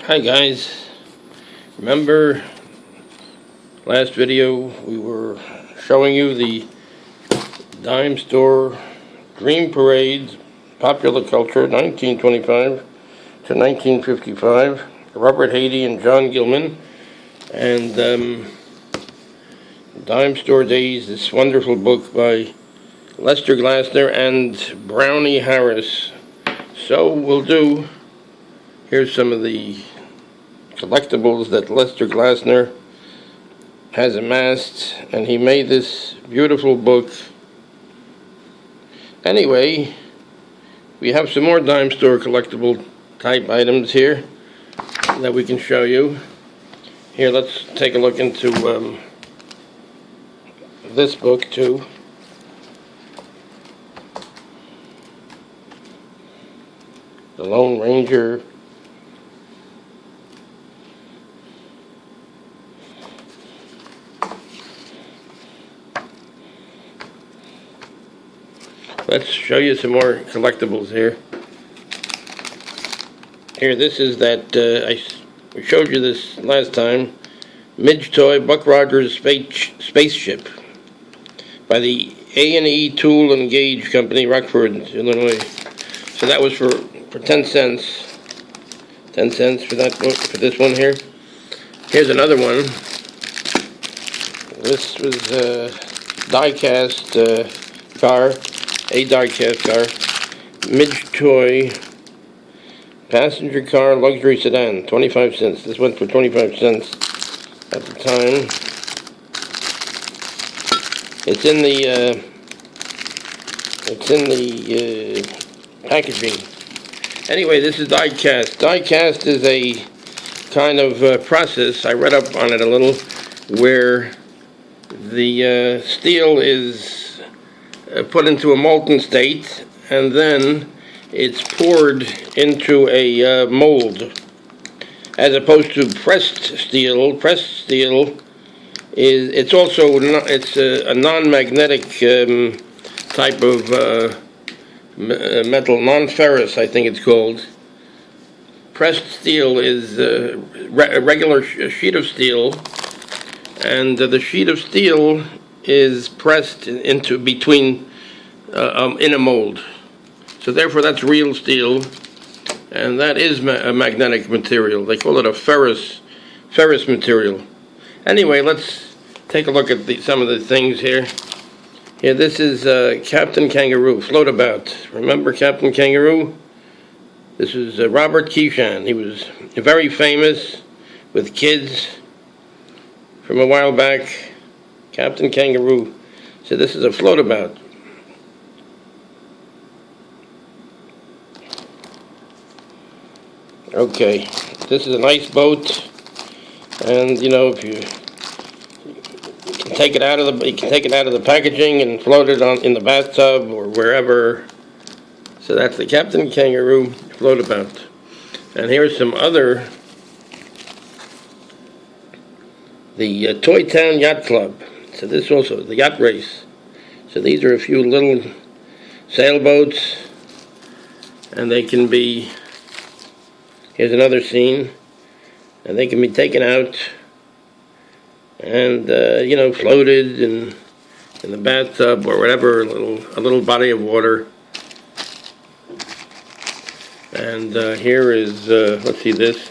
Hi guys, remember last video we were showing you the dime store Dream Parades, Popular Culture, 1925 to 1955, Robert Hayti and John Gilman, and Dime Store Days, this wonderful book by Lester Glasner and Brownie Harris. So here's some of the collectibles that Lester Glasner has amassed, and he made this beautiful book. Anyway, we have some more dime store collectible type items here that we can show you. Here, let's take a look into this book too. The Lone Ranger. Let's show you some more collectibles here. Here, this is that, I showed you this last time, Midge Toy Buck Rogers Spaceship by the A&E Tool and Gauge Company, Rockford, Illinois. So that was for 10 cents. 10 cents for that book, for this one here. Here's another one. This was a die-cast car. A die-cast car, Midge Toy, passenger car, luxury sedan, 25 cents. This went for 25 cents at the time. It's in the packaging. Anyway, this is die-cast. Die-cast is a kind of process, I read up on it a little, where the steel is put into a molten state, and then it's poured into a mold, as opposed to pressed steel. Pressed steel it's a non-magnetic type of metal, non-ferrous, I think it's called. Pressed steel is a regular sheet of steel, and the sheet of steel is pressed into between in a mold. So therefore that's real steel, and that is a magnetic material. They call it a ferrous material. Anyway, let's take a look at some of the things here. Here, this is Captain Kangaroo, Floatabout. Remember Captain Kangaroo? This is Robert Keeshan. He was very famous with kids from a while back. Captain Kangaroo. So this is a floatabout. Okay, this is a nice boat, and you know, if you can take it out of the packaging and float it in the bathtub or wherever. So that's the Captain Kangaroo floatabout. And here's some other. The Toy Town Yacht Club. So this also, the yacht race. So these are a few little sailboats, and they can be, here's another scene, and they can be taken out and, floated in the bathtub or whatever, a little body of water. And here is, let's see this.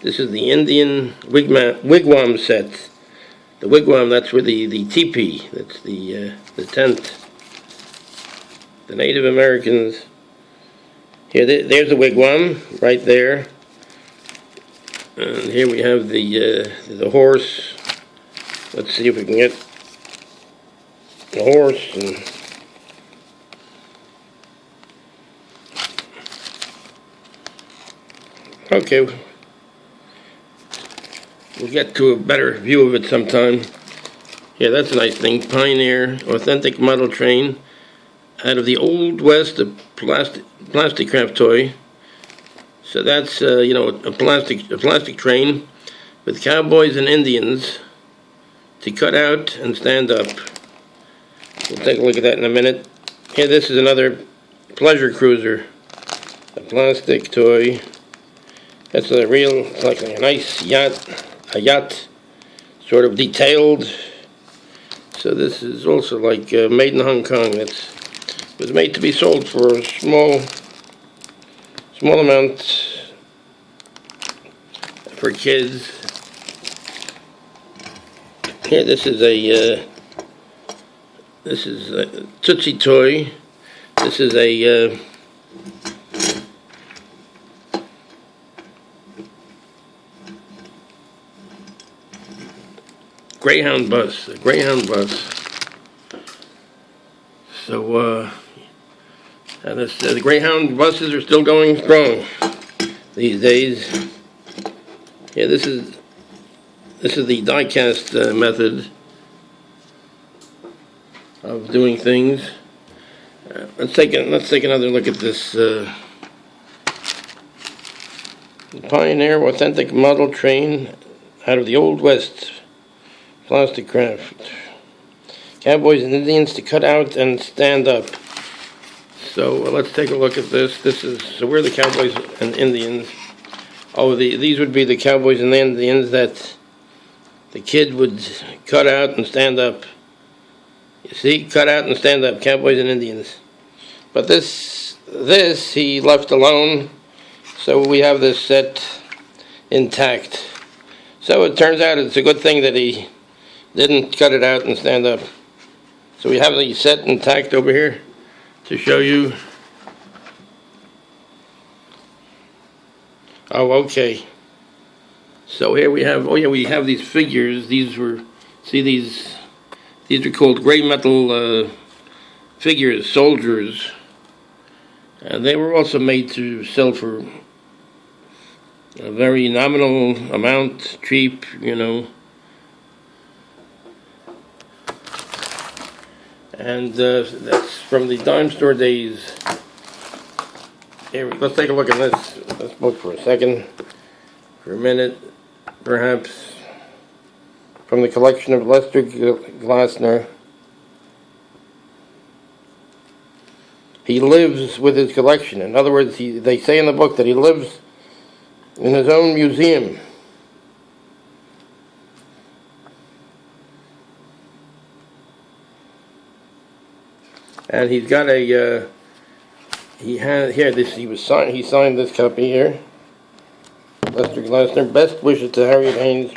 This is the Indian wigwam set. The wigwam, that's where the teepee, that's the tent. The Native Americans. Here, there's the wigwam right there. And here we have the horse. Let's see if we can get the horse. Okay. We'll get to a better view of it sometime. Yeah, that's a nice thing. Pioneer, authentic model train. Out of the Old West, a plastic craft toy. So that's, a plastic train with cowboys and Indians to cut out and stand up. We'll take a look at that in a minute. Here, this is another pleasure cruiser. A plastic toy. It's a real, it's like a nice yacht, sort of detailed. So this is also like made in Hong Kong. It was made to be sold for a small amount for kids. Here, this is a Tootsie toy. This is a Greyhound bus. A Greyhound bus. So, and the Greyhound buses are still going strong these days. Yeah, this is the die-cast method of doing things. Let's take another look at this Pioneer authentic model train out of the Old West, plastic craft. Cowboys and Indians to cut out and stand up. So let's take a look at this. So we're the Cowboys and Indians. Oh, these would be the Cowboys and the Indians that the kid would cut out and stand up. You see, cut out and stand up, Cowboys and Indians. But this he left alone, so we have this set intact. So it turns out it's a good thing that he didn't cut it out and stand up. So we have the set intact over here to show you. Oh, okay. So here we have, we have these figures. These are called gray metal figures, soldiers. And they were also made to sell for a very nominal amount, cheap, you know. And that's from the dime store days. Here, let's take a look at this book for a minute, perhaps. From the collection of Lester Glasner. He lives with his collection. In other words, they say in the book that he lives in his own museum. And he's got he signed this copy here. Lester Glasner, best wishes to Harriet Haynes.